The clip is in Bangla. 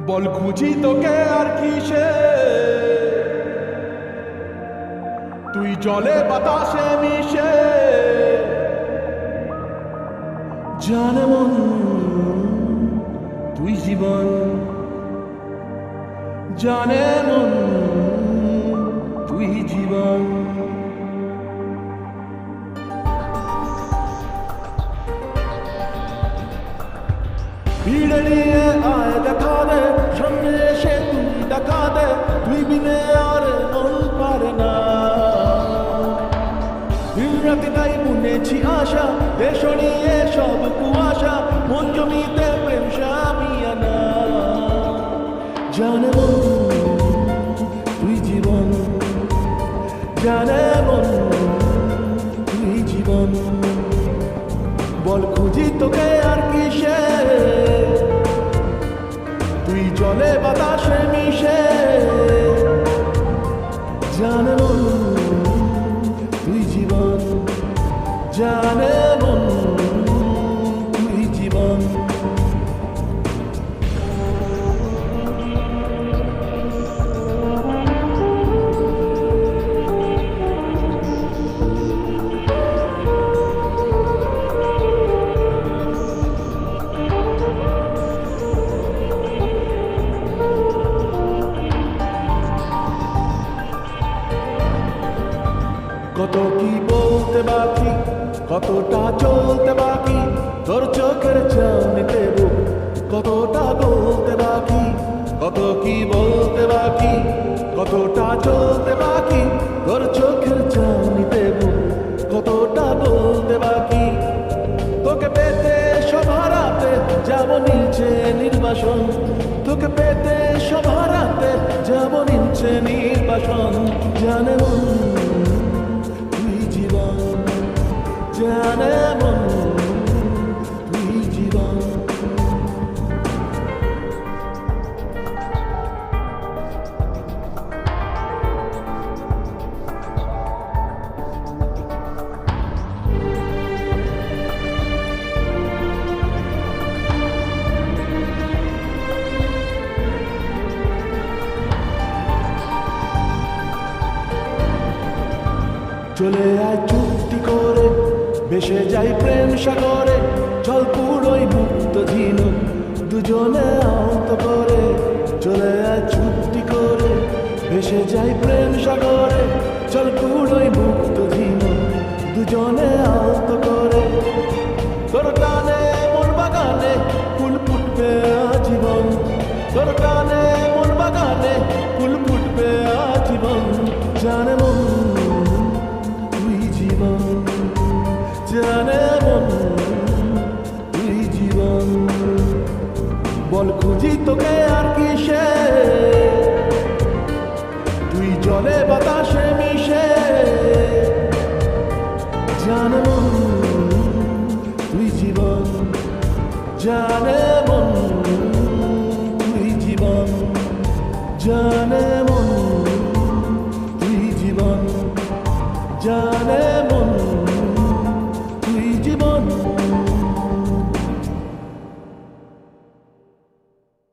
বল খুঁজি তোকে আর কিসে, তুই জলে বাতাসে মিশে। জানে মন তুই জীবন, জানে মন তুই জীবন। ভিড়ে নিয়ে আয় দেখা দে, সামনে এসে তুই দেখা দে, তুই বিনে আর মন পারে না। দিন রাতে তাই বুনেছি আশা, দেশ নিয়ে সব কুয়াশা, মন জমিতে প্রেম সামিয়ানা। জানে মন তুই জীবন, জানে মন তুই জীবন। বল খুঁজি তোকে আর কিসে, তুই জলে বাতাসে মিশে। জানে মন তুই জীবন, জানে মন তুই জীবন। কত কি বলতে বাকি, কতটা চলতে বাকি, তোর চোখের চাউনিতে বুক কতটা বলতে বাকি। কত কি বলতে বাকি, কতটা চলতে বাকি, তোর চোখের চাউনিতে বুক কতটা বলতে বাকি। তোকে পেতে সব হারাতে যাব নিচে নির্বাসন, তোকে পেতে সব হারাতে যাব নিচে নির্বাসন। জানে মন জানে মন তুই জীবন। চলে আয় চুক্তি করে, ভেসে যাই প্রেম সাগরে, চল পুরোই মুক্ত ঝিনুক দুজনে আহত করে। চলে আয় চুক্তি করে, ভেসে যাই প্রেম সাগরে, চল পুরোই মুক্ত ঝিনুক দুজনে আহত করে। তোর গানে মোর বাগানে ফুল ফুটবে আজীবন, তোর গানে মোর বাগানে ফুল ফুটবে আজীবন। জানে মন তুই জীবন, জানে